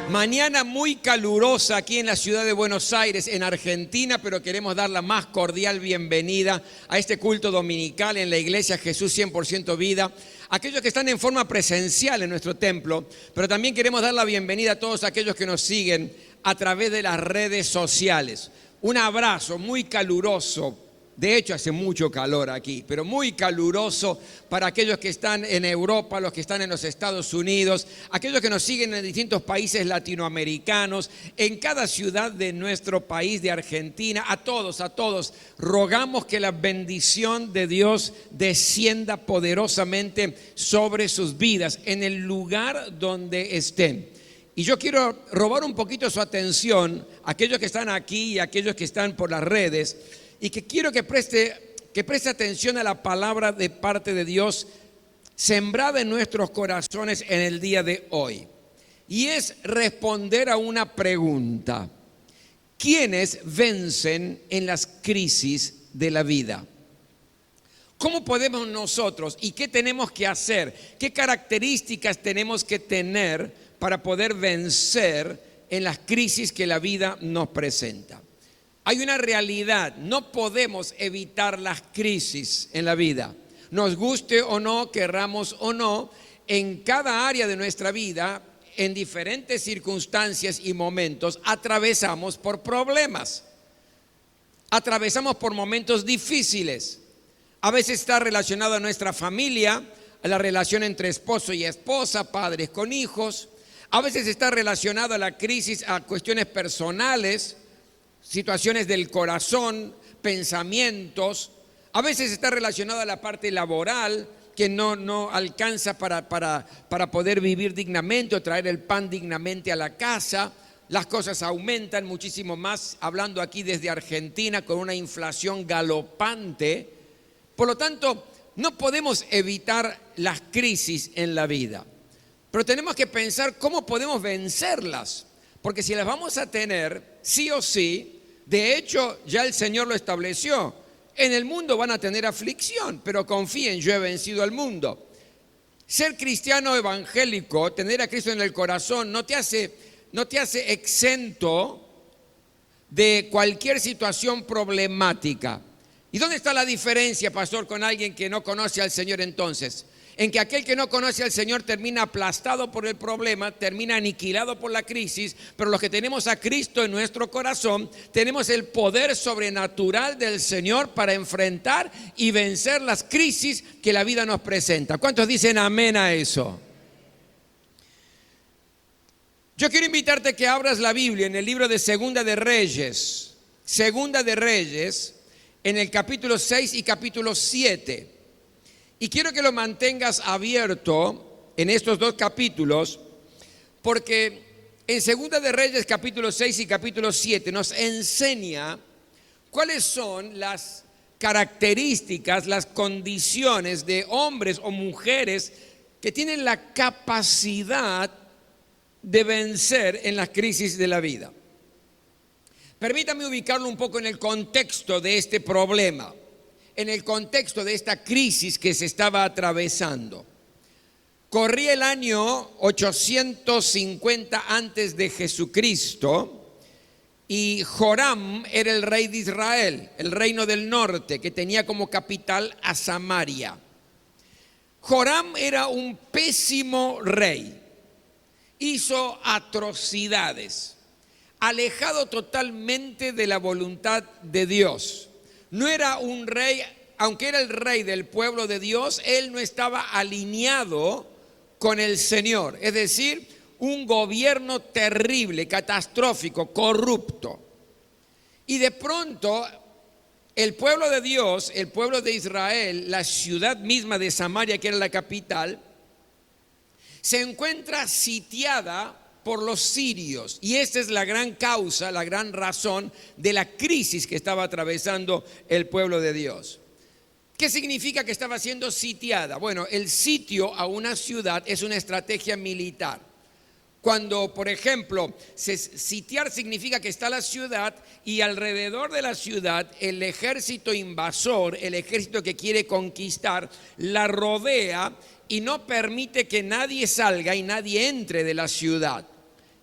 Mañana muy calurosa aquí en la ciudad de Buenos Aires, en Argentina, pero queremos dar la más cordial bienvenida a este culto dominical en la iglesia Jesús 100% Vida. Aquellos que están en forma presencial en nuestro templo, pero también queremos dar la bienvenida a todos aquellos que nos siguen a través de las redes sociales. Un abrazo muy caluroso. De hecho, hace mucho calor aquí, pero muy caluroso para aquellos que están en Europa, los que están en los Estados Unidos, aquellos que nos siguen en distintos países latinoamericanos, en cada ciudad de nuestro país, de Argentina. A todos, rogamos que la bendición de Dios descienda poderosamente sobre sus vidas, en el lugar donde estén. Y yo quiero robar un poquito su atención, aquellos que están aquí y aquellos que están por las redes, y que quiero que preste atención a la palabra de parte de Dios sembrada en nuestros corazones en el día de hoy. Y es responder a una pregunta: ¿quiénes vencen en las crisis de la vida? ¿Cómo podemos nosotros y qué tenemos que hacer? ¿Qué características tenemos que tener para poder vencer en las crisis que la vida nos presenta? Hay una realidad: no podemos evitar las crisis en la vida. Nos guste o no, querramos o no, en cada área de nuestra vida, en diferentes circunstancias y momentos, atravesamos por problemas. Atravesamos por momentos difíciles. A veces está relacionado a nuestra familia, a la relación entre esposo y esposa, padres con hijos. A veces está relacionado a la crisis, a cuestiones personales, situaciones del corazón, pensamientos. A veces está relacionado a la parte laboral, que no alcanza para poder vivir dignamente o traer el pan dignamente a la casa. Las cosas aumentan muchísimo más, hablando aquí desde Argentina, con una inflación galopante. Por lo tanto, no podemos evitar las crisis en la vida, pero tenemos que pensar cómo podemos vencerlas, porque si las vamos a tener, sí o sí, de hecho, ya el Señor lo estableció. En el mundo van a tener aflicción, pero confíen, yo he vencido al mundo. Ser cristiano evangélico, tener a Cristo en el corazón, no te hace exento de cualquier situación problemática. ¿Y dónde está la diferencia, pastor, con alguien que no conoce al Señor entonces? En que aquel que no conoce al Señor termina aplastado por el problema, termina aniquilado por la crisis, pero los que tenemos a Cristo en nuestro corazón, tenemos el poder sobrenatural del Señor para enfrentar y vencer las crisis que la vida nos presenta. ¿Cuántos dicen amén a eso? Yo quiero invitarte a que abras la Biblia en el libro de Segunda de Reyes, en el capítulo 6 y capítulo 7. Y quiero que lo mantengas abierto en estos dos capítulos, porque en Segunda de Reyes capítulo 6 y capítulo 7 nos enseña cuáles son las características, las condiciones de hombres o mujeres que tienen la capacidad de vencer en las crisis de la vida. Permítame ubicarlo un poco en el contexto de este problema, en el contexto de esta crisis que se estaba atravesando. Corría el año 850 antes de Jesucristo y Joram era el rey de Israel, el reino del norte, que tenía como capital a Samaria. Joram era un pésimo rey, hizo atrocidades, alejado totalmente de la voluntad de Dios. No era un rey, aunque era el rey del pueblo de Dios, él no estaba alineado con el Señor. Es decir, un gobierno terrible, catastrófico, corrupto. Y de pronto, el pueblo de Dios, el pueblo de Israel, la ciudad misma de Samaria, que era la capital, se encuentra sitiada por los sirios, y esta es la gran causa, la gran razón de la crisis que estaba atravesando el pueblo de Dios. ¿Qué significa que estaba siendo sitiada? Bueno, el sitio a una ciudad es una estrategia militar. Cuando, por ejemplo, sitiar significa que está la ciudad y alrededor de la ciudad el ejército invasor, el ejército que quiere conquistar, la rodea y no permite que nadie salga y nadie entre de la ciudad.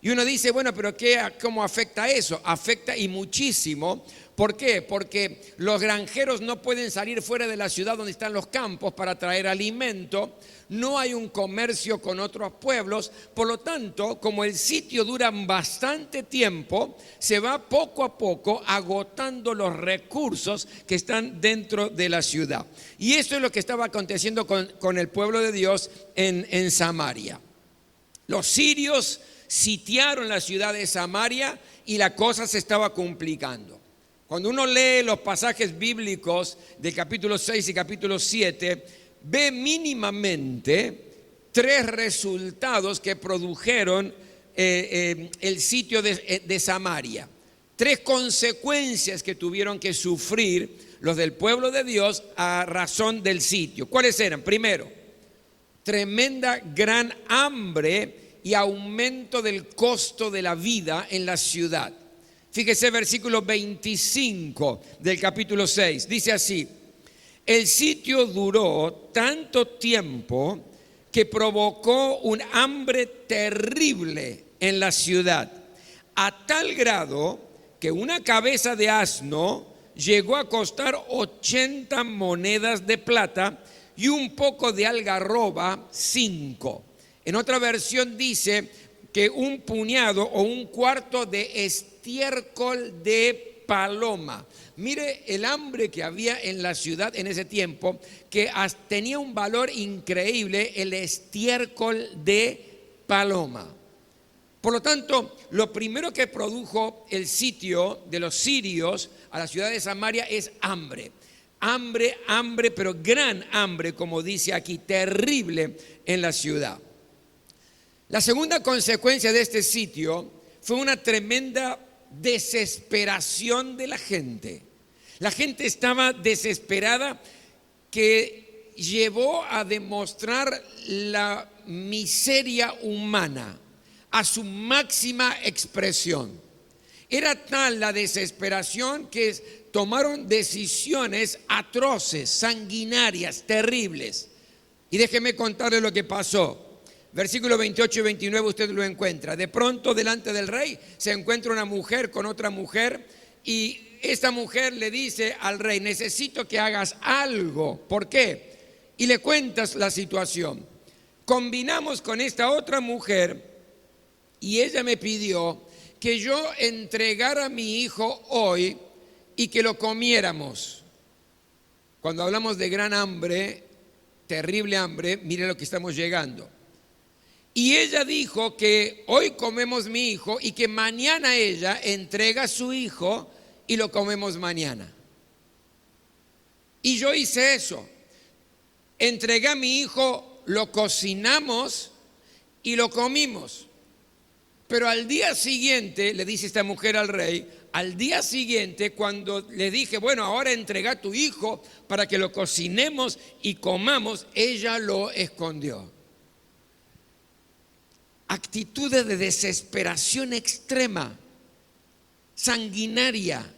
Y uno dice, bueno, pero ¿cómo afecta eso? Afecta y muchísimo. ¿Por qué? Porque los granjeros no pueden salir fuera de la ciudad donde están los campos para traer alimento. No hay un comercio con otros pueblos. Por lo tanto, como el sitio dura bastante tiempo, se va poco a poco agotando los recursos que están dentro de la ciudad. Y eso es lo que estaba aconteciendo con el pueblo de Dios en Samaria. Los sirios sitiaron la ciudad de Samaria y la cosa se estaba complicando. Cuando uno lee los pasajes bíblicos del capítulo 6 y capítulo 7, ve mínimamente 3 resultados que produjeron el sitio de Samaria. 3 consecuencias que tuvieron que sufrir los del pueblo de Dios a razón del sitio. ¿Cuáles eran? Primero, tremenda gran hambre y aumento del costo de la vida en la ciudad. Fíjese versículo 25 del capítulo 6. Dice así: el sitio duró tanto tiempo que provocó un hambre terrible en la ciudad, a tal grado que una cabeza de asno llegó a costar 80 monedas de plata y un poco de algarroba 5. En otra versión dice que un puñado o un cuarto de estiércol de paloma. Mire el hambre que había en la ciudad en ese tiempo, que tenía un valor increíble el estiércol de paloma. Por lo tanto, lo primero que produjo el sitio de los sirios a la ciudad de Samaria es hambre. Hambre, pero gran hambre, como dice aquí, terrible en la ciudad. La segunda consecuencia de este sitio fue una tremenda desesperación de la gente. La gente estaba desesperada, que llevó a demostrar la miseria humana a su máxima expresión. Era tal la desesperación que tomaron decisiones atroces, sanguinarias, terribles. Y déjeme contarle lo que pasó. Versículos 28 y 29 usted lo encuentra. De pronto delante del rey se encuentra una mujer con otra mujer, y esta mujer le dice al rey: necesito que hagas algo. ¿Por qué? Y le cuentas la situación. Combinamos con esta otra mujer y ella me pidió que yo entregara a mi hijo hoy y que lo comiéramos. Cuando hablamos de gran hambre, terrible hambre, mire lo que estamos llegando. Y ella dijo que hoy comemos mi hijo y que mañana ella entrega a su hijo y lo comemos mañana. Y yo hice eso. Entregué a mi hijo, lo cocinamos y lo comimos. Pero al día siguiente, le dice esta mujer al rey, al día siguiente, cuando le dije, bueno, ahora entrega a tu hijo para que lo cocinemos y comamos, ella lo escondió. Actitudes de desesperación extrema, sanguinaria,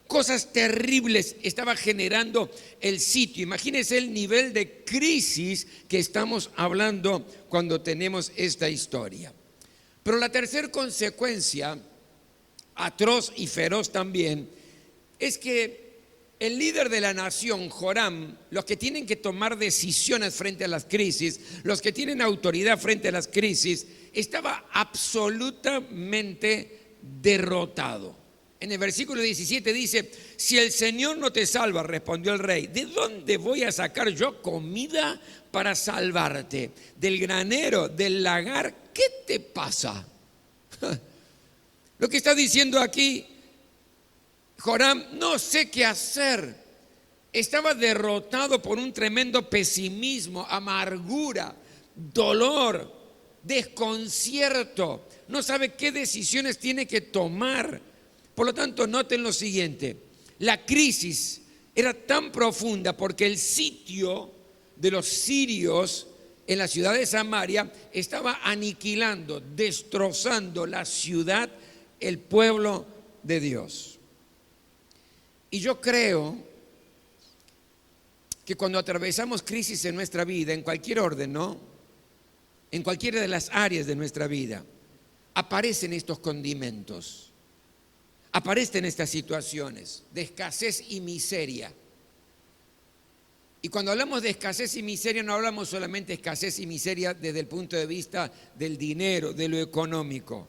cosas terribles estaba generando el sitio. Imagínense el nivel de crisis que estamos hablando cuando tenemos esta historia. Pero la tercera consecuencia, atroz y feroz también, es que el líder de la nación, Joram, los que tienen que tomar decisiones frente a las crisis, los que tienen autoridad frente a las crisis, estaba absolutamente derrotado. En el versículo 17 dice: si el Señor no te salva, respondió el rey, ¿de dónde voy a sacar yo comida para salvarte? ¿Del granero, del lagar? ¿Qué te pasa? Lo que está diciendo aquí Joram, no sé qué hacer. Estaba derrotado por un tremendo pesimismo, amargura, dolor, desconcierto. No sabe qué decisiones tiene que tomar. Por lo tanto, noten lo siguiente: la crisis era tan profunda porque el sitio de los sirios en la ciudad de Samaria, estaba aniquilando, destrozando la ciudad, el pueblo de Dios. Y yo creo que cuando atravesamos crisis en nuestra vida, en cualquier orden, ¿no? En cualquiera de las áreas de nuestra vida, aparecen estos condimentos, aparecen estas situaciones de escasez y miseria. Y cuando hablamos de escasez y miseria, no hablamos solamente de escasez y miseria desde el punto de vista del dinero, de lo económico,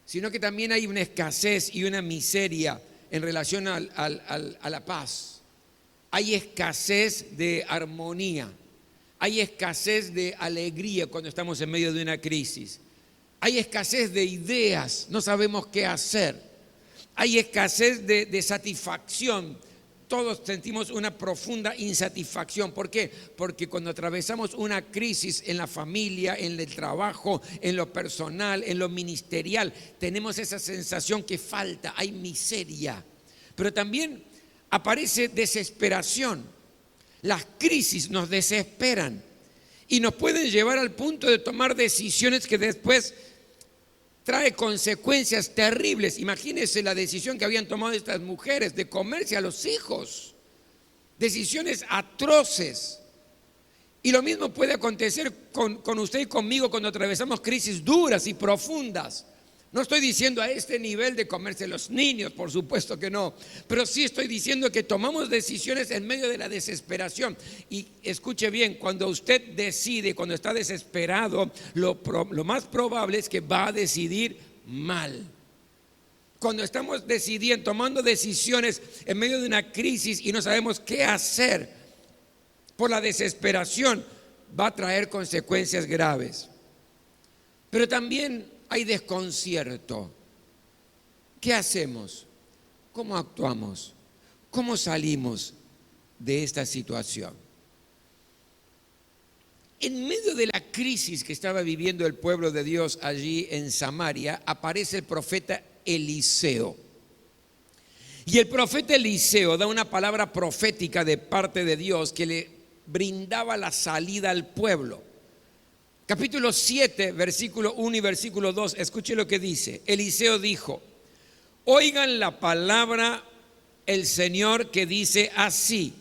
sino que también hay una escasez y una miseria en relación a la paz. Hay escasez de armonía, hay escasez de alegría cuando estamos en medio de una crisis. Hay escasez de ideas, no sabemos qué hacer. Hay escasez de satisfacción. Todos sentimos una profunda insatisfacción. ¿Por qué? Porque cuando atravesamos una crisis en la familia, en el trabajo, en lo personal, en lo ministerial, tenemos esa sensación que falta, hay miseria. Pero también aparece desesperación. Las crisis nos desesperan y nos pueden llevar al punto de tomar decisiones que después trae consecuencias terribles. Imagínense la decisión que habían tomado estas mujeres de comerse a los hijos. Decisiones atroces. Y lo mismo puede acontecer con usted y conmigo cuando atravesamos crisis duras y profundas. No estoy diciendo a este nivel de comerse los niños, por supuesto que no, pero sí estoy diciendo que tomamos decisiones en medio de la desesperación. Y escuche bien, cuando usted decide, cuando está desesperado, lo más probable es que va a decidir mal. Cuando estamos decidiendo, tomando decisiones en medio de una crisis y no sabemos qué hacer por la desesperación, va a traer consecuencias graves. Pero también hay desconcierto. ¿Qué hacemos? ¿Cómo actuamos? ¿Cómo salimos de esta situación? En medio de la crisis que estaba viviendo el pueblo de Dios allí en Samaria, aparece el profeta Eliseo. Y el profeta Eliseo da una palabra profética de parte de Dios que le brindaba la salida al pueblo. Capítulo 7, versículo 1 y versículo 2, escuche lo que dice. Eliseo dijo: oigan la palabra el Señor que dice así: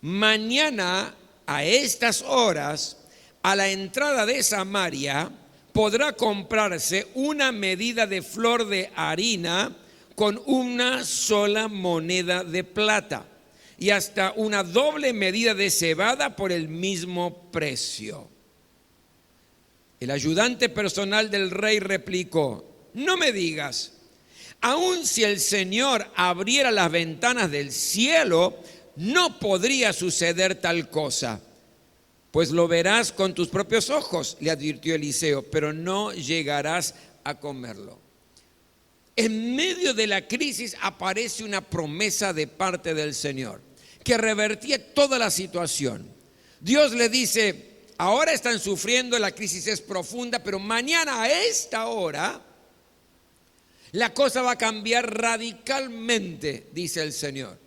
mañana a estas horas, a la entrada de Samaria, podrá comprarse una medida de flor de harina con una sola moneda de plata y hasta una doble medida de cebada por el mismo precio. El ayudante personal del rey replicó: no me digas, aun si el Señor abriera las ventanas del cielo, no podría suceder tal cosa. Pues lo verás con tus propios ojos, le advirtió Eliseo, pero no llegarás a comerlo. En medio de la crisis aparece una promesa de parte del Señor que revertía toda la situación. Dios le dice: ahora están sufriendo, la crisis es profunda, pero mañana a esta hora la cosa va a cambiar radicalmente, dice el Señor.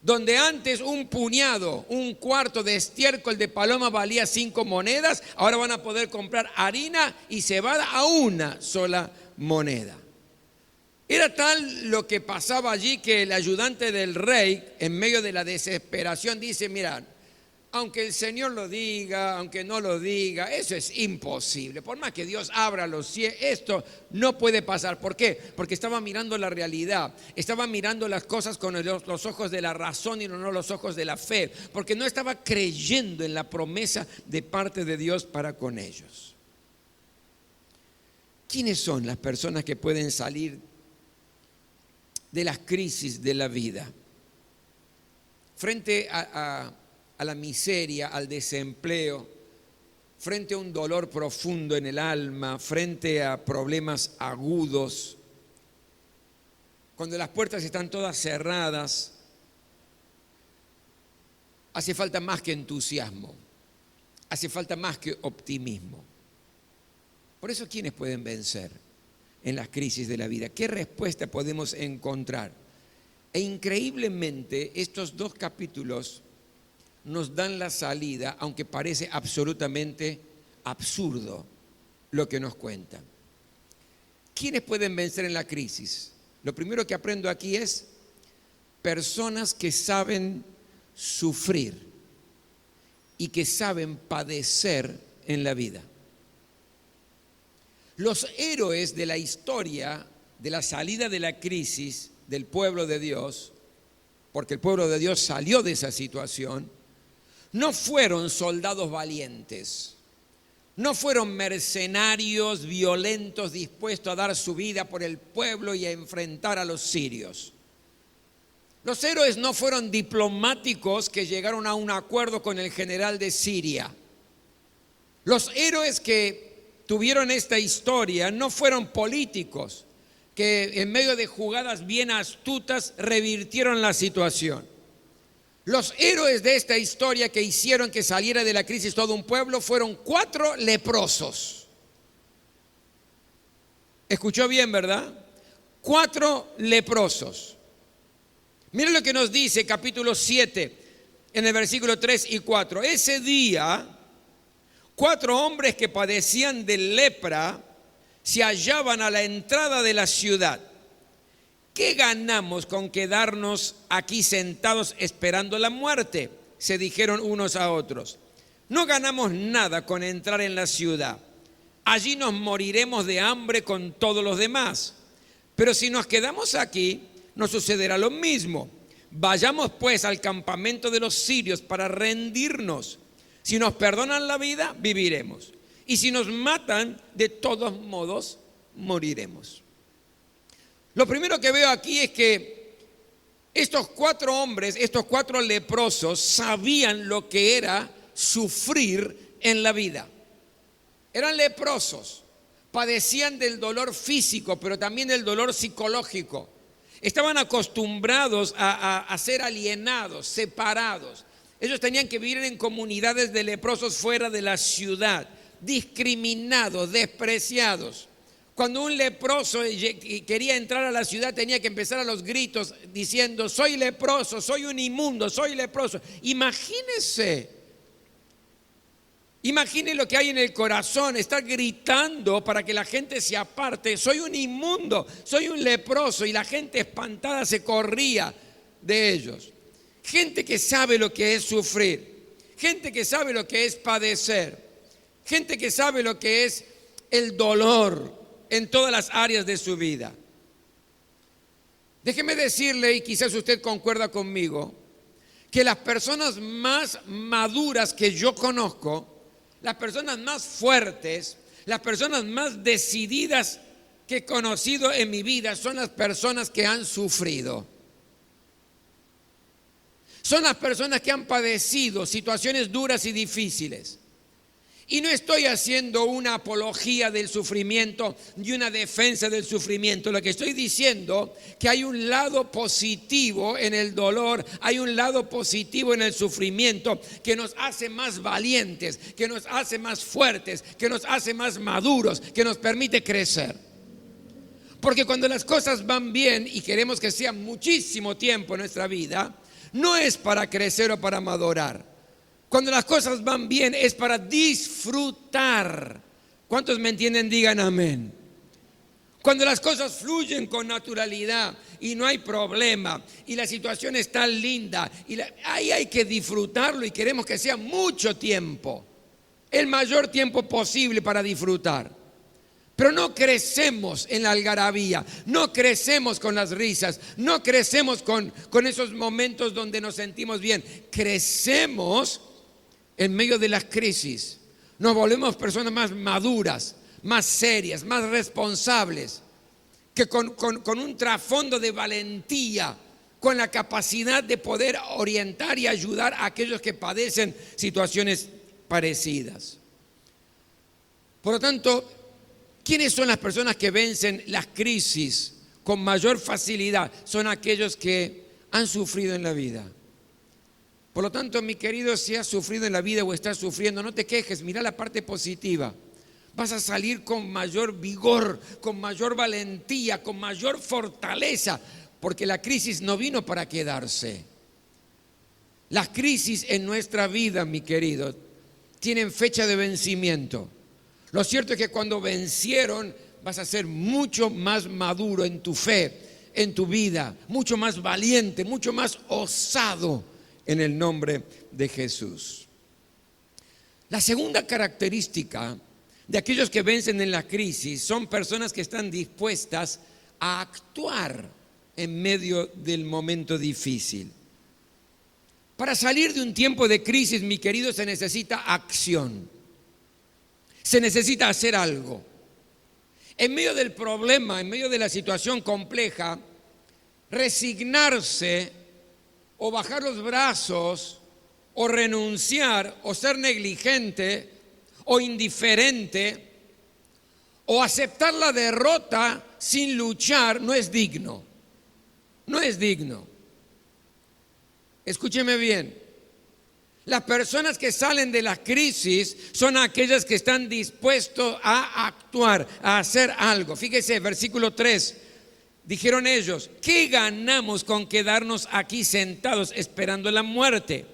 Donde antes un puñado, un cuarto de estiércol de paloma valía 5 monedas, ahora van a poder comprar harina y cebada a una sola moneda. Era tal lo que pasaba allí que el ayudante del rey, en medio de la desesperación, dice: mira, aunque el Señor lo diga, aunque no lo diga, eso es imposible. Por más que Dios abra los cielos, esto no puede pasar. ¿Por qué? Porque estaba mirando la realidad, estaba mirando las cosas con los ojos de la razón y no los ojos de la fe, porque no estaba creyendo en la promesa de parte de Dios para con ellos. ¿Quiénes son las personas que pueden salir de las crisis de la vida? Frente a la miseria, al desempleo, frente a un dolor profundo en el alma, frente a problemas agudos, cuando las puertas están todas cerradas, hace falta más que entusiasmo, hace falta más que optimismo. Por eso, ¿quiénes pueden vencer en las crisis de la vida? ¿Qué respuesta podemos encontrar? E increíblemente, estos 2 capítulos nos dan la salida, aunque parece absolutamente absurdo lo que nos cuentan. ¿Quiénes pueden vencer en la crisis? Lo primero que aprendo aquí es personas que saben sufrir y que saben padecer en la vida. Los héroes de la historia de la salida de la crisis del pueblo de Dios, porque el pueblo de Dios salió de esa situación, no fueron soldados valientes, no fueron mercenarios violentos dispuestos a dar su vida por el pueblo y a enfrentar a los sirios. Los héroes no fueron diplomáticos que llegaron a un acuerdo con el general de Siria. Los héroes que tuvieron esta historia no fueron políticos que en medio de jugadas bien astutas revirtieron la situación. Los héroes de esta historia que hicieron que saliera de la crisis todo un pueblo fueron 4 leprosos. ¿Escuchó bien, verdad? 4 leprosos. Miren lo que nos dice capítulo 7 en el versículo 3 y 4. Ese día 4 hombres que padecían de lepra se hallaban a la entrada de la ciudad. ¿Qué ganamos con quedarnos aquí sentados esperando la muerte?, se dijeron unos a otros. No ganamos nada con entrar en la ciudad. Allí nos moriremos de hambre con todos los demás. Pero si nos quedamos aquí, nos sucederá lo mismo. Vayamos pues al campamento de los sirios para rendirnos. Si nos perdonan la vida, viviremos. Y si nos matan, de todos modos, moriremos. Lo primero que veo aquí es que estos 4 hombres, estos 4 leprosos, sabían lo que era sufrir en la vida. Eran leprosos, padecían del dolor físico, pero también del dolor psicológico. Estaban acostumbrados a ser alienados, separados. Ellos tenían que vivir en comunidades de leprosos fuera de la ciudad, discriminados, despreciados. Cuando un leproso quería entrar a la ciudad tenía que empezar a los gritos diciendo: soy leproso, soy un inmundo, soy leproso. Imagínese lo que hay en el corazón, estar gritando para que la gente se aparte: soy un inmundo, soy un leproso, y la gente espantada se corría de ellos. Gente que sabe lo que es sufrir, gente que sabe lo que es padecer, gente que sabe lo que es el dolor en todas las áreas de su vida. Déjeme decirle, y quizás usted concuerda conmigo, que las personas más maduras que yo conozco, las personas más fuertes, las personas más decididas que he conocido en mi vida son las personas que han sufrido. Son las personas que han padecido situaciones duras y difíciles. Y no estoy haciendo una apología del sufrimiento y una defensa del sufrimiento. Lo que estoy diciendo es que hay un lado positivo en el dolor, hay un lado positivo en el sufrimiento que nos hace más valientes, que nos hace más fuertes, que nos hace más maduros, que nos permite crecer. Porque cuando las cosas van bien y queremos que sea muchísimo tiempo en nuestra vida, no es para crecer o para madurar. Cuando las cosas van bien es para disfrutar. ¿Cuántos me entienden? Digan amén. Cuando las cosas fluyen con naturalidad y no hay problema y la situación está linda, ahí hay que disfrutarlo, y queremos que sea mucho tiempo, el mayor tiempo posible para disfrutar. Pero no crecemos en la algarabía, no crecemos con las risas, no crecemos con esos momentos donde nos sentimos bien. Crecemos en medio de las crisis. Nos volvemos personas más maduras, más serias, más responsables, que con un trasfondo de valentía, con la capacidad de poder orientar y ayudar a aquellos que padecen situaciones parecidas. Por lo tanto, ¿quiénes son las personas que vencen las crisis con mayor facilidad? Son aquellos que han sufrido en la vida. Por lo tanto, mi querido, si has sufrido en la vida o estás sufriendo, no te quejes, mira la parte positiva. Vas a salir con mayor vigor, con mayor valentía, con mayor fortaleza, porque la crisis no vino para quedarse. Las crisis en nuestra vida, mi querido, tienen fecha de vencimiento. Lo cierto es que cuando vencieron vas a ser mucho más maduro en tu fe, en tu vida, mucho más valiente, mucho más osado en el nombre de Jesús. La segunda característica de aquellos que vencen en la crisis son personas que están dispuestas a actuar en medio del momento difícil. Para salir de un tiempo de crisis, mi querido, se necesita acción. Se necesita hacer algo. En medio del problema, en medio de la situación compleja, resignarse o bajar los brazos o renunciar o ser negligente o indiferente o aceptar la derrota sin luchar no es digno. No es digno. Escúcheme bien. Las personas que salen de la crisis son aquellas que están dispuestos a actuar, a hacer algo. Fíjese, versículo 3. Dijeron ellos, ¿qué ganamos con quedarnos aquí sentados esperando la muerte?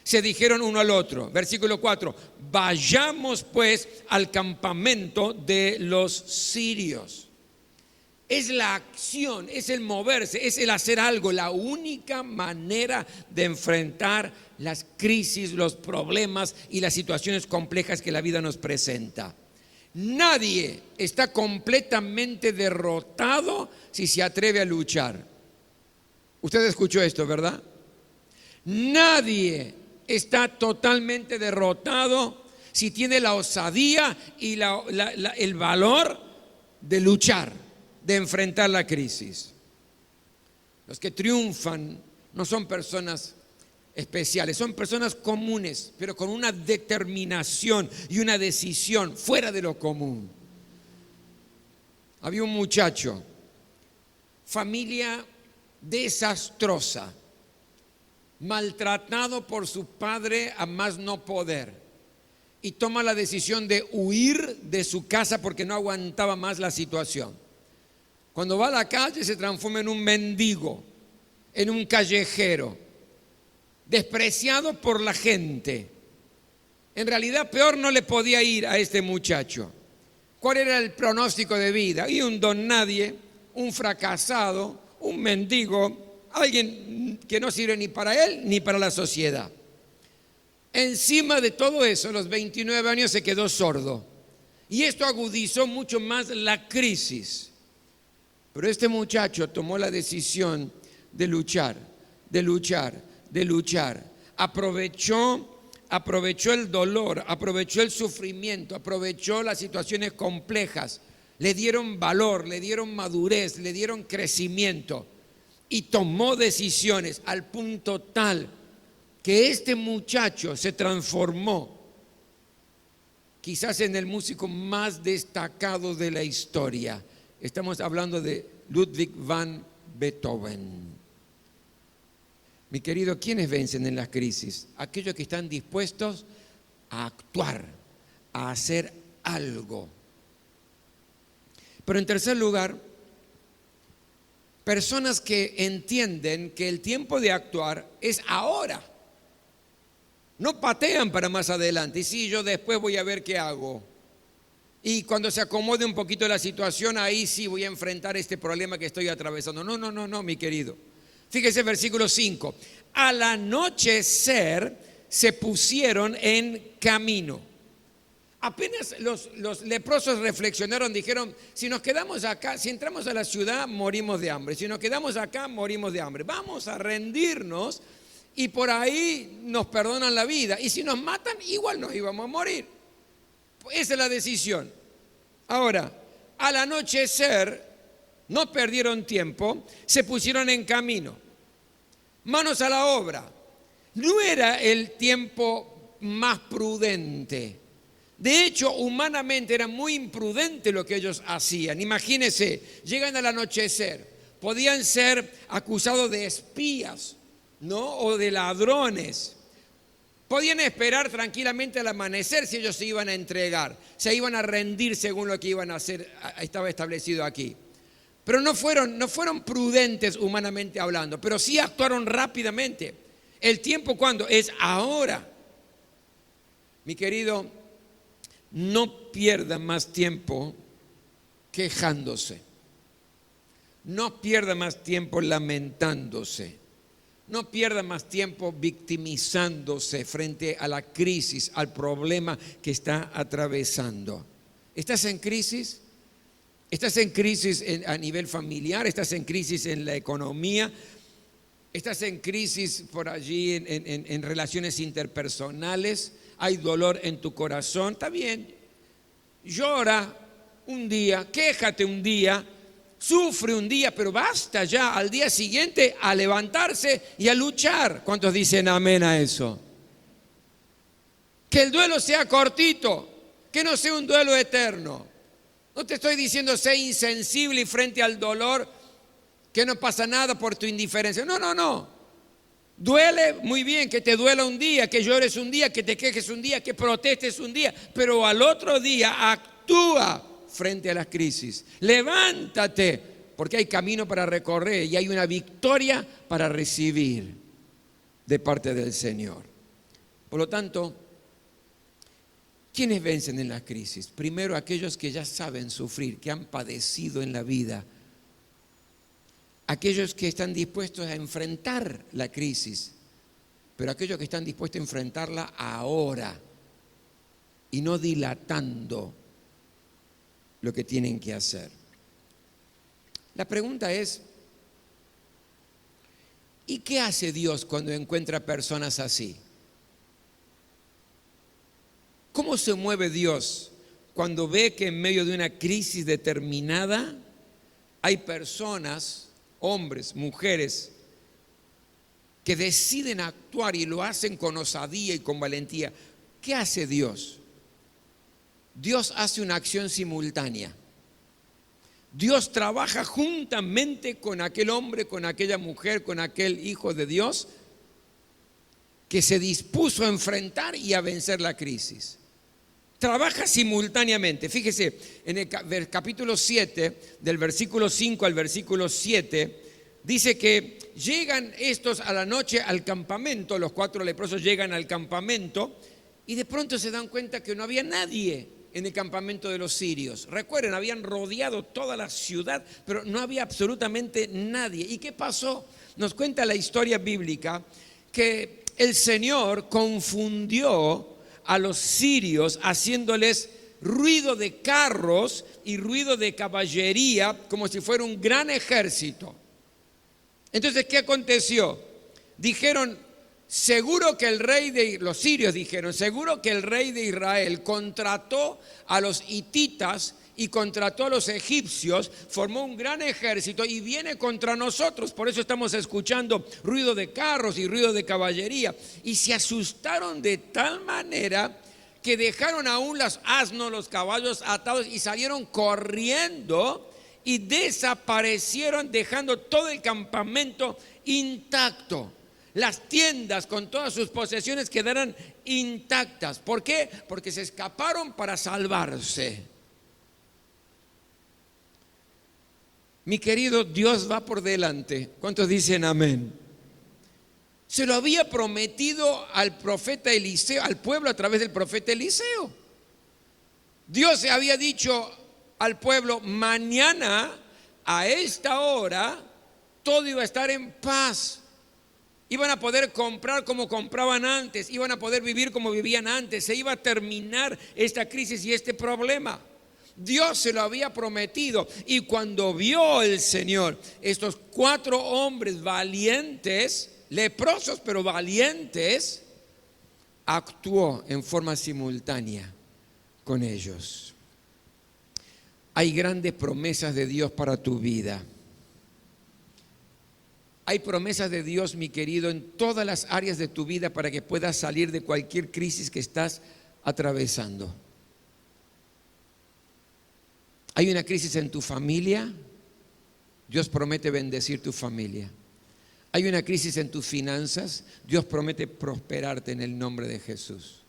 Se dijeron uno al otro. Versículo 4. Vayamos pues al campamento de los sirios. Es la acción, es el moverse, es el hacer algo, la única manera de enfrentar las crisis, los problemas y las situaciones complejas que la vida nos presenta. Nadie está completamente derrotado si se atreve a luchar. Usted escuchó esto, ¿verdad? Nadie está totalmente derrotado si tiene la osadía y el valor de luchar, de enfrentar la crisis. Los que triunfan no son personas especiales, son personas comunes, pero con una determinación y una decisión fuera de lo común. Había un muchacho, familia desastrosa, maltratado por su padre a más no poder, y toma la decisión de huir de su casa porque no aguantaba más la situación. Cuando va a la calle se transforma en un mendigo, en un callejero, despreciado por la gente. En realidad peor no le podía ir a este muchacho. ¿Cuál era el pronóstico de vida? Y un don nadie, un fracasado, un mendigo, alguien que no sirve ni para él ni para la sociedad. Encima de todo eso, a los 29 años se quedó sordo. Y esto agudizó mucho más la crisis. Pero este muchacho tomó la decisión de luchar, de luchar, de luchar. Aprovechó el dolor, aprovechó el sufrimiento, aprovechó las situaciones complejas. Le dieron valor, le dieron madurez, le dieron crecimiento. Y tomó decisiones al punto tal que este muchacho se transformó quizás en el músico más destacado de la historia. Estamos hablando de Ludwig van Beethoven. Mi querido, ¿quiénes vencen en las crisis? Aquellos que están dispuestos a actuar, a hacer algo. Pero en tercer lugar, personas que entienden que el tiempo de actuar es ahora. No patean para más adelante. Y sí, yo después voy a ver qué hago. Y cuando se acomode un poquito la situación, ahí sí voy a enfrentar este problema que estoy atravesando. No, mi querido. Fíjese versículo 5. Al anochecer se pusieron en camino. Apenas los leprosos reflexionaron, dijeron, si nos quedamos acá, si entramos a la ciudad, morimos de hambre. Si nos quedamos acá, morimos de hambre. Vamos a rendirnos y por ahí nos perdonan la vida. Y si nos matan, igual nos íbamos a morir. Esa es la decisión. Ahora, al anochecer, no perdieron tiempo, se pusieron en camino. Manos a la obra. No era el tiempo más prudente. De hecho, humanamente era muy imprudente lo que ellos hacían. Imagínense, llegan al anochecer, podían ser acusados de espías, ¿no? O de ladrones. Podían esperar tranquilamente al amanecer si ellos se iban a entregar, se iban a rendir según lo que iban a hacer, estaba establecido aquí. Pero no fueron prudentes humanamente hablando, pero sí actuaron rápidamente. ¿El tiempo cuándo? Es ahora. Mi querido, no pierda más tiempo quejándose. No pierda más tiempo lamentándose. No pierda más tiempo victimizándose frente a la crisis, al problema que está atravesando. ¿Estás en crisis? ¿Estás en crisis a nivel familiar? ¿Estás en crisis en la economía? ¿Estás en crisis por allí en relaciones interpersonales? ¿Hay dolor en tu corazón? Está bien. Llora un día, quéjate un día, sufre un día, pero basta ya al día siguiente a levantarse y a luchar. ¿Cuántos dicen amén a eso? Que el duelo sea cortito, que no sea un duelo eterno. No te estoy diciendo sé insensible y frente al dolor, que no pasa nada por tu indiferencia. No, no, no. Duele muy bien que te duela un día, que llores un día, que te quejes un día, que protestes un día, pero al otro día actúa frente a las crisis. Levántate, porque hay camino para recorrer y hay una victoria para recibir de parte del Señor. Por lo tanto, ¿quiénes vencen en la crisis? Primero, aquellos que ya saben sufrir, que han padecido en la vida. Aquellos que están dispuestos a enfrentar la crisis, pero aquellos que están dispuestos a enfrentarla ahora y no dilatando lo que tienen que hacer. La pregunta es, ¿y qué hace Dios cuando encuentra personas así? ¿Cómo se mueve Dios cuando ve que en medio de una crisis determinada hay personas, hombres, mujeres, que deciden actuar y lo hacen con osadía y con valentía? ¿Qué hace Dios? Dios hace una acción simultánea. Dios trabaja juntamente con aquel hombre, con aquella mujer, con aquel hijo de Dios que se dispuso a enfrentar y a vencer la crisis. Trabaja simultáneamente. Fíjese, en el capítulo 7, del versículo 5 al versículo 7, dice que llegan estos a la noche al campamento, los 4 leprosos llegan al campamento y de pronto se dan cuenta que no había nadie en el campamento de los sirios. Recuerden, habían rodeado toda la ciudad, pero no había absolutamente nadie. ¿Y qué pasó? Nos cuenta la historia bíblica que el Señor confundió a los sirios haciéndoles ruido de carros y ruido de caballería como si fuera un gran ejército. Entonces, ¿qué aconteció? Dijeron, seguro que los sirios dijeron, seguro que el rey de Israel contrató a los hititas y contrató a los egipcios, formó un gran ejército y viene contra nosotros. Por eso estamos escuchando ruido de carros y ruido de caballería. Y se asustaron de tal manera que dejaron aún los asnos, los caballos atados y salieron corriendo y desaparecieron, dejando todo el campamento intacto. Las tiendas con todas sus posesiones quedaron intactas. ¿Por qué? Porque se escaparon para salvarse. Mi querido, Dios va por delante. ¿Cuántos dicen amén? Se lo había prometido al profeta Eliseo, al pueblo a través del profeta Eliseo. Dios se había dicho al pueblo, mañana a esta hora todo iba a estar en paz. Iban a poder comprar como compraban antes, iban a poder vivir como vivían antes, se iba a terminar esta crisis y este problema. Dios se lo había prometido y cuando vio el Señor estos 4 hombres valientes, leprosos pero valientes, actuó en forma simultánea con ellos. Hay grandes promesas de Dios para tu vida. Hay promesas de Dios, mi querido, en todas las áreas de tu vida para que puedas salir de cualquier crisis que estás atravesando. Hay una crisis en tu familia, Dios promete bendecir tu familia. Hay una crisis en tus finanzas, Dios promete prosperarte en el nombre de Jesús.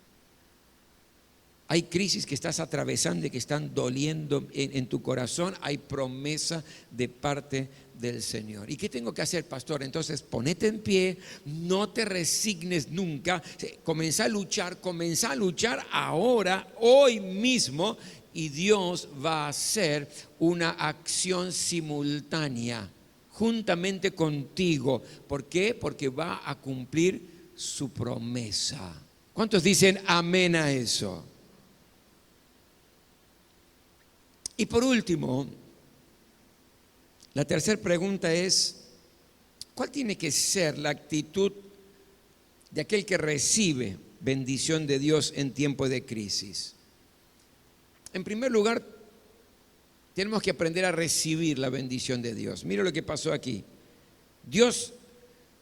Hay crisis que estás atravesando y que están doliendo en tu corazón. Hay promesa de parte del Señor. ¿Y qué tengo que hacer, pastor? Entonces ponete en pie, no te resignes nunca. Comenzá a luchar ahora, hoy mismo, y Dios va a hacer una acción simultánea juntamente contigo. ¿Por qué? Porque va a cumplir su promesa. ¿Cuántos dicen amén a eso? Y por último, la tercera pregunta es, ¿cuál tiene que ser la actitud de aquel que recibe bendición de Dios en tiempo de crisis? En primer lugar, tenemos que aprender a recibir la bendición de Dios. Mira lo que pasó aquí. Dios,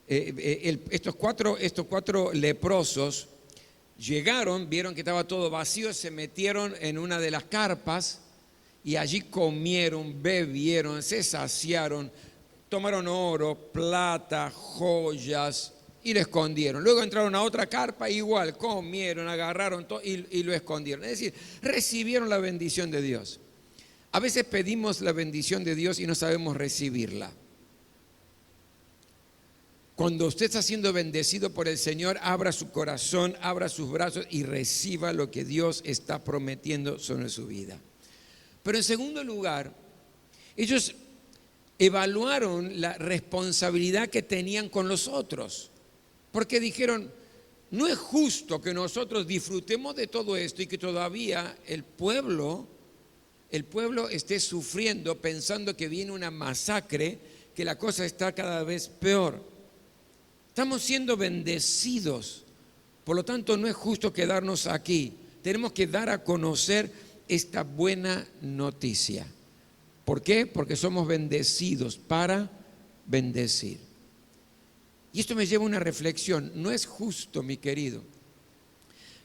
estos cuatro leprosos llegaron, vieron que estaba todo vacío, se metieron en una de las carpas y allí comieron, bebieron, se saciaron, tomaron oro, plata, joyas y lo escondieron. Luego entraron a otra carpa, igual, comieron, agarraron todo y lo escondieron. Es decir, recibieron la bendición de Dios. A veces pedimos la bendición de Dios y no sabemos recibirla. Cuando usted está siendo bendecido por el Señor, abra su corazón, abra sus brazos y reciba lo que Dios está prometiendo sobre su vida. Pero en segundo lugar, ellos evaluaron la responsabilidad que tenían con los otros, porque dijeron, no es justo que nosotros disfrutemos de todo esto y que todavía el pueblo esté sufriendo pensando que viene una masacre, que la cosa está cada vez peor. Estamos siendo bendecidos, por lo tanto no es justo quedarnos aquí. Tenemos que dar a conocer esta buena noticia. ¿Por qué? Porque somos bendecidos para bendecir. Y esto me lleva a una reflexión. No es justo, mi querido,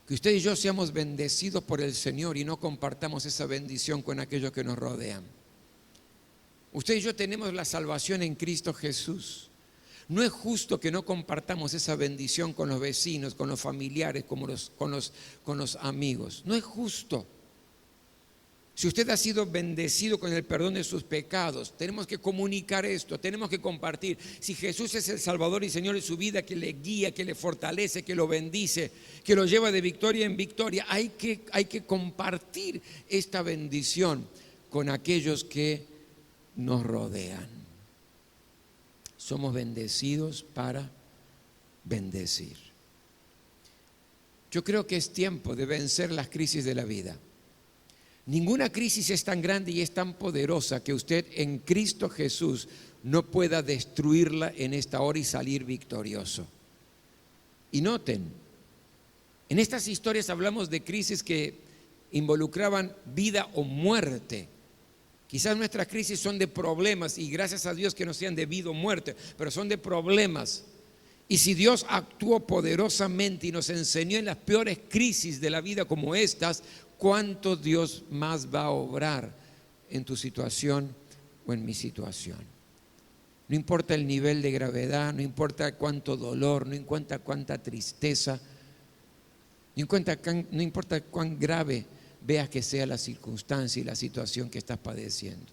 que usted y yo seamos bendecidos por el Señor y no compartamos esa bendición con aquellos que nos rodean. Usted y yo tenemos la salvación en Cristo Jesús. No es justo que no compartamos esa bendición con los vecinos, con los familiares, con los amigos. No es justo. Si usted ha sido bendecido con el perdón de sus pecados, tenemos que comunicar esto, tenemos que compartir. Si Jesús es el Salvador y Señor de su vida, que le guía, que le fortalece, que lo bendice, que lo lleva de victoria en victoria, hay que compartir esta bendición con aquellos que nos rodean. Somos bendecidos para bendecir. Yo creo que es tiempo de vencer las crisis de la vida. Ninguna crisis es tan grande y es tan poderosa que usted en Cristo Jesús no pueda destruirla en esta hora y salir victorioso. Y noten, en estas historias hablamos de crisis que involucraban vida o muerte. Quizás nuestras crisis son de problemas y gracias a Dios que no sean de vida o muerte, pero son de problemas. Y si Dios actuó poderosamente y nos enseñó en las peores crisis de la vida como estas, ¿cuánto Dios más va a obrar en tu situación o en mi situación? No importa el nivel de gravedad, no importa cuánto dolor, no importa cuánta tristeza, no importa cuán grave veas que sea la circunstancia y la situación que estás padeciendo.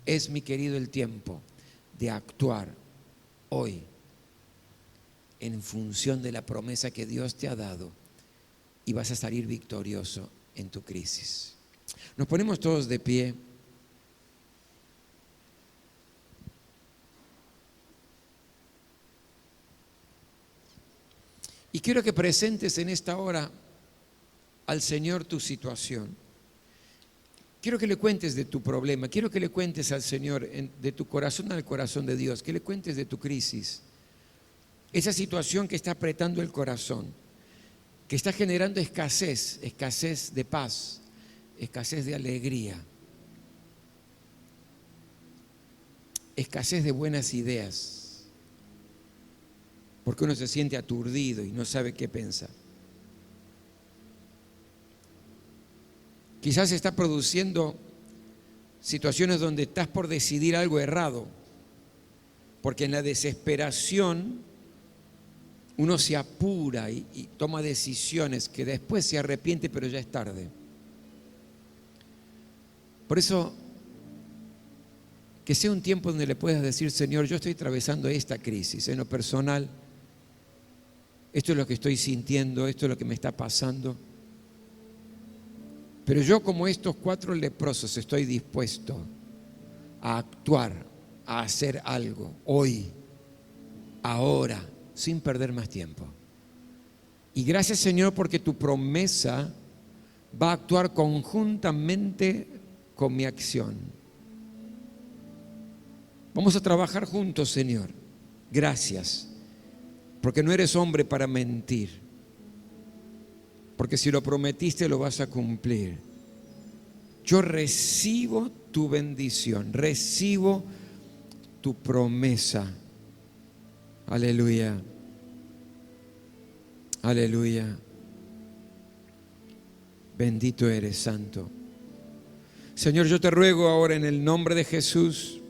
Es, mi querido, el tiempo de actuar hoy en función de la promesa que Dios te ha dado y vas a salir victorioso en tu crisis. Nos ponemos todos de pie. Y quiero que presentes en esta hora al Señor tu situación. Quiero que le cuentes de tu problema, quiero que le cuentes al Señor de tu corazón al corazón de Dios, que le cuentes de tu crisis, esa situación que está apretando el corazón, que está generando escasez de paz, escasez de alegría, escasez de buenas ideas, porque uno se siente aturdido y no sabe qué pensar. Quizás está produciendo situaciones donde estás por decidir algo errado, porque en la desesperación uno se apura y toma decisiones que después se arrepiente, pero ya es tarde. Por eso, que sea un tiempo donde le puedas decir: Señor, yo estoy atravesando esta crisis en lo personal, esto es lo que estoy sintiendo, esto es lo que me está pasando, pero yo, como estos 4 leprosos, estoy dispuesto a actuar, a hacer algo hoy, ahora, sin perder más tiempo. Y gracias, Señor, porque tu promesa va a actuar conjuntamente con mi acción. Vamos a trabajar juntos, Señor. Gracias, porque no eres hombre para mentir, porque si lo prometiste lo vas a cumplir. Yo recibo tu bendición, recibo tu promesa. Aleluya, aleluya. Bendito eres, Santo. Señor, yo te ruego ahora en el nombre de Jesús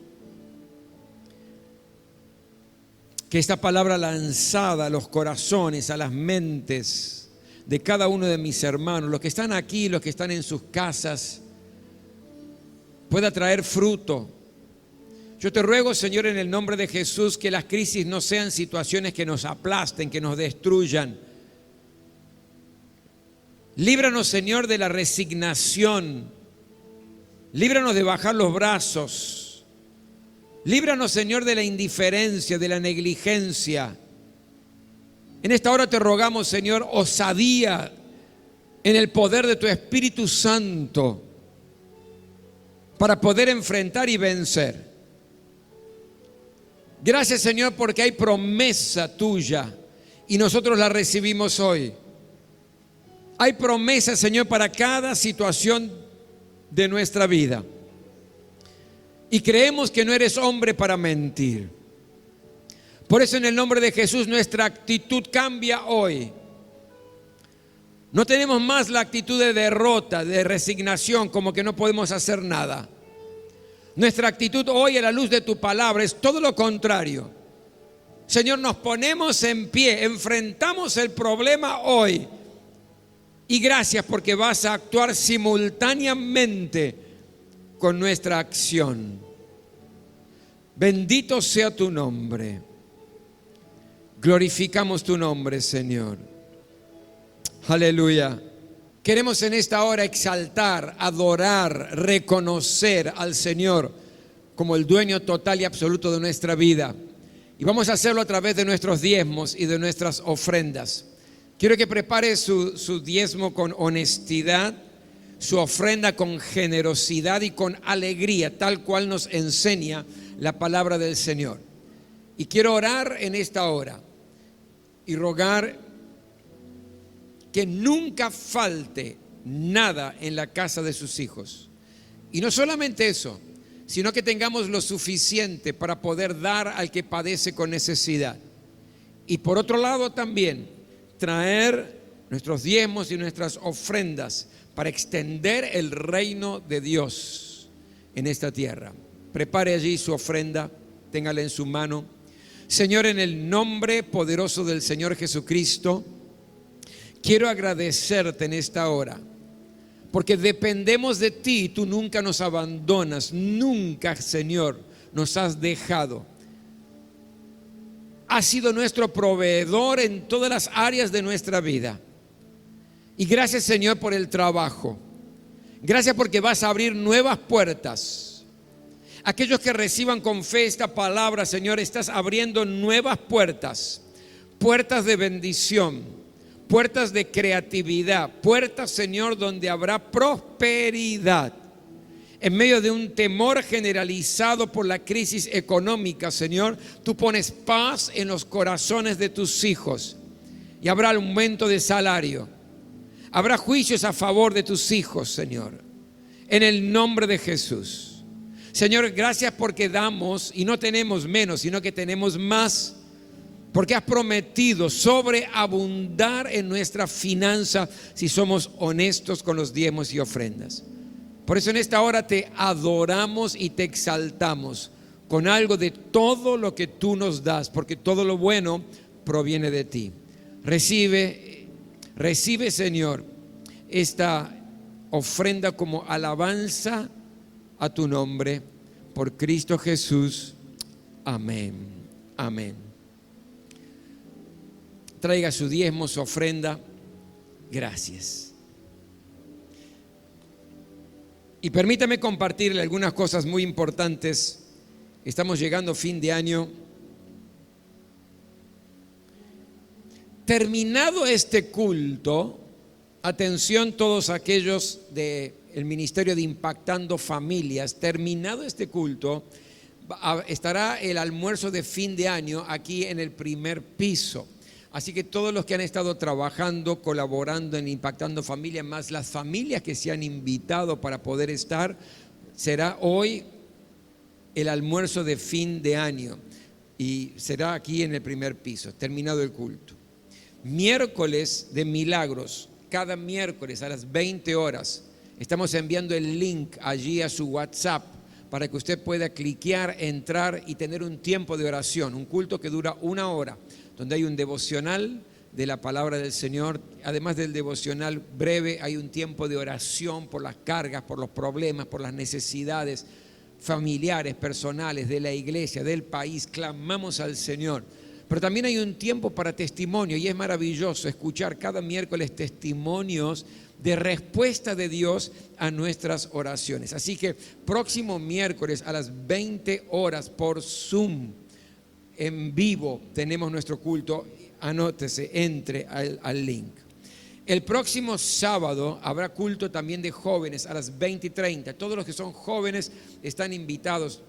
que esta palabra lanzada a los corazones, a las mentes de cada uno de mis hermanos, los que están aquí, los que están en sus casas, pueda traer fruto. Yo te ruego, Señor, en el nombre de Jesús, que las crisis no sean situaciones que nos aplasten, que nos destruyan. Líbranos, Señor, de la resignación. Líbranos de bajar los brazos. Líbranos, Señor, de la indiferencia, de la negligencia. En esta hora te rogamos, Señor, osadía en el poder de tu Espíritu Santo para poder enfrentar y vencer. Gracias, Señor, porque hay promesa tuya y nosotros la recibimos hoy. Hay promesa, Señor, para cada situación de nuestra vida. Y creemos que no eres hombre para mentir. Por eso, en el nombre de Jesús, nuestra actitud cambia hoy. No tenemos más la actitud de derrota, de resignación, como que no podemos hacer nada. Nuestra actitud hoy, a la luz de tu palabra, es todo lo contrario. Señor, nos ponemos en pie, enfrentamos el problema hoy. Y gracias porque vas a actuar simultáneamente con nuestra acción. Bendito sea tu nombre. Glorificamos tu nombre, Señor. Aleluya. Queremos en esta hora exaltar, adorar, reconocer al Señor como el dueño total y absoluto de nuestra vida. Y vamos a hacerlo a través de nuestros diezmos y de nuestras ofrendas. Quiero que prepare su diezmo con honestidad, su ofrenda con generosidad y con alegría, tal cual nos enseña la palabra del Señor. Y quiero orar en esta hora y rogar que nunca falte nada en la casa de sus hijos. Y no solamente eso, sino que tengamos lo suficiente para poder dar al que padece con necesidad. Y por otro lado también, traer nuestros diezmos y nuestras ofrendas para extender el reino de Dios en esta tierra. Prepare allí su ofrenda, téngala en su mano. Señor, en el nombre poderoso del Señor Jesucristo, quiero agradecerte en esta hora, porque dependemos de ti. Tú nunca nos abandonas, nunca, Señor, nos has dejado. Has sido nuestro proveedor en todas las áreas de nuestra vida. Y gracias, Señor, por el trabajo. Gracias porque vas a abrir nuevas puertas. Aquellos que reciban con fe esta palabra, Señor, estás abriendo nuevas puertas. Puertas de bendición, puertas de creatividad, puertas, Señor, donde habrá prosperidad. En medio de un temor generalizado por la crisis económica, Señor, tú pones paz en los corazones de tus hijos. Y habrá aumento de salario. Habrá juicios a favor de tus hijos, Señor. En el nombre de Jesús. Señor, gracias porque damos y no tenemos menos, sino que tenemos más. Porque has prometido sobreabundar en nuestra finanza si somos honestos con los diezmos y ofrendas. Por eso en esta hora te adoramos y te exaltamos con algo de todo lo que tú nos das, porque todo lo bueno proviene de ti. Recibe, Señor, esta ofrenda como alabanza a tu nombre, por Cristo Jesús. Amén. Amén. Traiga su diezmo, su ofrenda. Gracias. Y permítame compartirle algunas cosas muy importantes. Estamos llegando a fin de año. Terminado este culto, atención todos aquellos del Ministerio de Impactando Familias, terminado este culto, estará el almuerzo de fin de año aquí en el primer piso. Así que todos los que han estado trabajando, colaborando en Impactando Familias, más las familias que se han invitado para poder estar, será hoy el almuerzo de fin de año y será aquí en el primer piso, terminado el culto. Miércoles de milagros, cada miércoles a las 20 horas, estamos enviando el link allí a su WhatsApp para que usted pueda cliquear, entrar y tener un tiempo de oración, un culto que dura 1 hora, donde hay un devocional de la palabra del Señor. Además del devocional breve, hay un tiempo de oración por las cargas, por los problemas, por las necesidades familiares, personales, de la iglesia, del país. Clamamos al Señor. Pero también hay un tiempo para testimonio y es maravilloso escuchar cada miércoles testimonios de respuesta de Dios a nuestras oraciones. Así que próximo miércoles a las 20 horas por Zoom, en vivo, tenemos nuestro culto. Anótese, entre al link. El próximo sábado habrá culto también de jóvenes a las 20:30. Todos los que son jóvenes están invitados.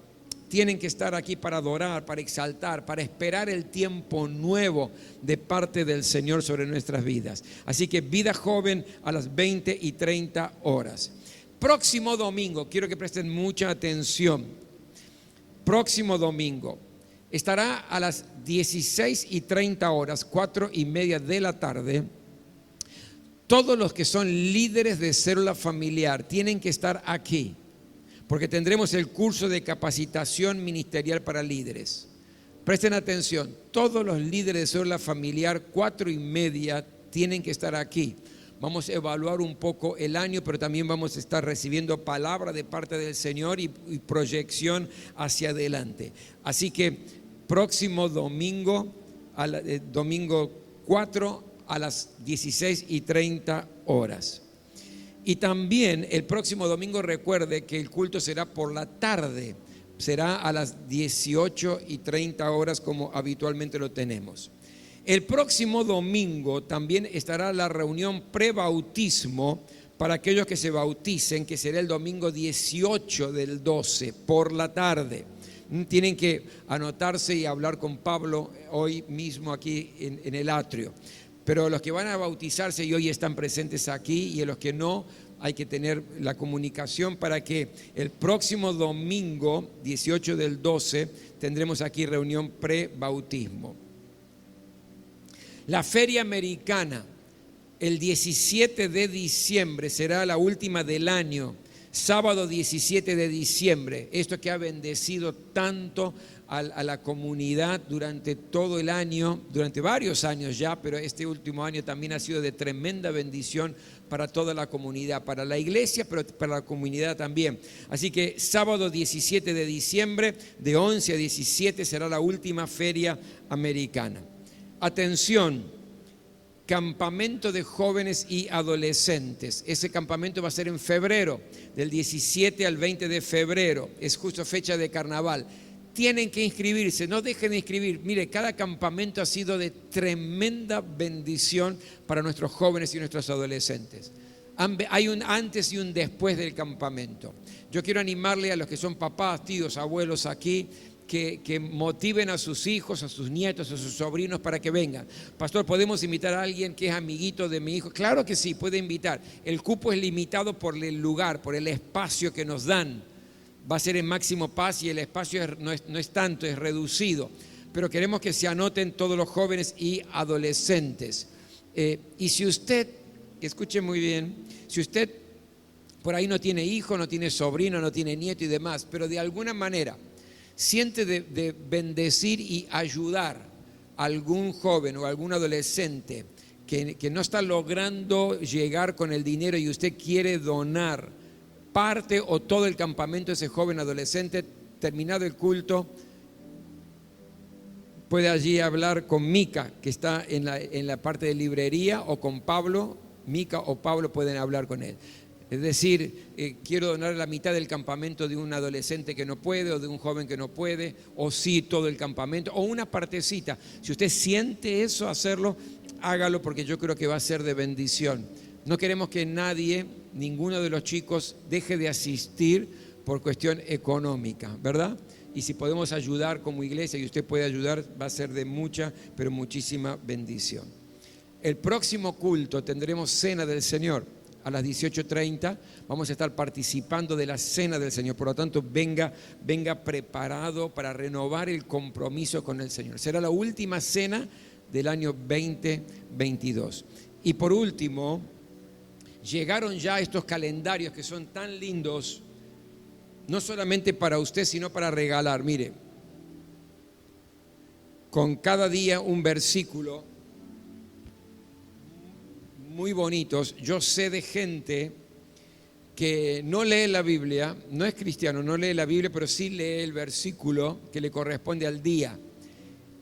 Tienen que estar aquí para adorar, para exaltar, para esperar el tiempo nuevo de parte del Señor sobre nuestras vidas. Así que vida joven a las 20:30 horas. Próximo domingo, quiero que presten mucha atención. Próximo domingo estará a las 16:30 horas, 4:30 de la tarde. Todos los que son líderes de célula familiar tienen que estar aquí, porque tendremos el curso de capacitación ministerial para líderes. Presten atención, todos los líderes de célula familiar, 4:30, tienen que estar aquí. Vamos a evaluar un poco el año, pero también vamos a estar recibiendo palabra de parte del Señor y proyección hacia adelante. Así que próximo domingo, domingo 4 a las 16:30 horas. Y también el próximo domingo recuerde que el culto será por la tarde, será a las 18:30 horas como habitualmente lo tenemos. El próximo domingo también estará la reunión prebautismo para aquellos que se bauticen, que será el domingo 18 del 12 por la tarde. Tienen que anotarse y hablar con Pablo hoy mismo aquí en el atrio. Pero los que van a bautizarse y hoy están presentes aquí, y a los que no, hay que tener la comunicación para que el próximo domingo 18 del 12 tendremos aquí reunión pre-bautismo. La Feria Americana, el 17 de diciembre, será la última del año, sábado 17 de diciembre. Esto que ha bendecido tanto a la comunidad durante todo el año, durante varios años ya, pero este último año también ha sido de tremenda bendición para toda la comunidad, para la iglesia, pero para la comunidad también. Así que sábado 17 de diciembre, de 11 a 17, será la última feria americana. Atención, campamento de jóvenes y adolescentes. Ese campamento va a ser en febrero, del 17 al 20 de febrero, es justo fecha de carnaval. Tienen que inscribirse, no dejen de inscribir. Mire, cada campamento ha sido de tremenda bendición para nuestros jóvenes y nuestros adolescentes. Hay un antes y un después del campamento. Yo quiero animarle a los que son papás, tíos, abuelos aquí, que motiven a sus hijos, a sus nietos, a sus sobrinos para que vengan. Pastor, ¿podemos invitar a alguien que es amiguito de mi hijo? Claro que sí, puede invitar. El cupo es limitado por el lugar, por el espacio que nos dan. Va a ser en Máximo Paz y el espacio no es tanto, es reducido. Pero queremos que se anoten todos los jóvenes y adolescentes. Y si usted, escuche muy bien, si usted por ahí no tiene hijo, no tiene sobrino, no tiene nieto y demás, pero de alguna manera siente de bendecir y ayudar algún joven o algún adolescente que no está logrando llegar con el dinero y usted quiere donar parte o todo el campamento de ese joven adolescente, terminado el culto, puede allí hablar con Mica, que está en la parte de librería, o con Pablo. Mica o Pablo pueden hablar con él. Es decir, quiero donar la mitad del campamento de un adolescente que no puede, o de un joven que no puede, o sí todo el campamento, o una partecita. Si usted siente eso, hacerlo, hágalo, porque yo creo que va a ser de bendición. No queremos que nadie, ninguno de los chicos, deje de asistir por cuestión económica, ¿verdad? Y si podemos ayudar como iglesia y usted puede ayudar, va a ser de mucha, pero muchísima bendición. El próximo culto tendremos Cena del Señor. A las 18:30 vamos a estar participando de la Cena del Señor. Por lo tanto, venga preparado para renovar el compromiso con el Señor. Será la última cena del año 2022. Y por último, llegaron ya estos calendarios que son tan lindos, no solamente para usted, sino para regalar. Mire, con cada día un versículo muy bonitos. Yo sé de gente que no lee la Biblia, no es cristiano, no lee la Biblia, pero sí lee el versículo que le corresponde al día.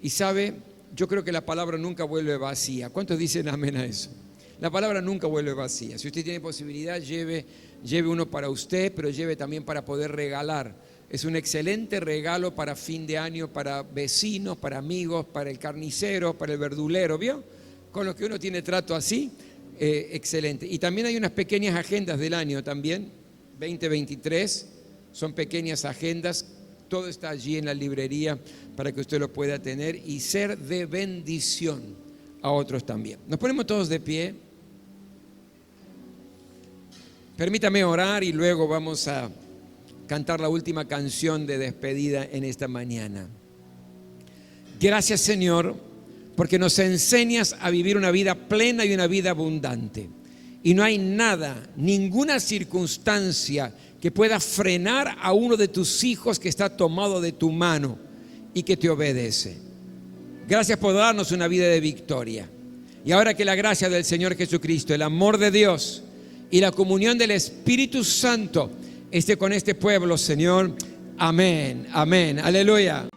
Y sabe, yo creo que la palabra nunca vuelve vacía. ¿Cuántos dicen amén a eso? La palabra nunca vuelve vacía. Si usted tiene posibilidad, lleve uno para usted, pero lleve también para poder regalar. Es un excelente regalo para fin de año, para vecinos, para amigos, para el carnicero, para el verdulero, ¿vio? Con los que uno tiene trato así. Excelente. Y también hay unas pequeñas agendas del año también, 2023, son pequeñas agendas, todo está allí en la librería para que usted lo pueda tener y ser de bendición a otros también. Nos ponemos todos de pie. Permítame orar y luego vamos a cantar la última canción de despedida en esta mañana. Gracias, Señor, porque nos enseñas a vivir una vida plena y una vida abundante. Y no hay nada, ninguna circunstancia que pueda frenar a uno de tus hijos que está tomado de tu mano y que te obedece. Gracias por darnos una vida de victoria. Y ahora que la gracia del Señor Jesucristo, el amor de Dios y la comunión del Espíritu Santo esté con este pueblo, Señor. Amén, amén, aleluya.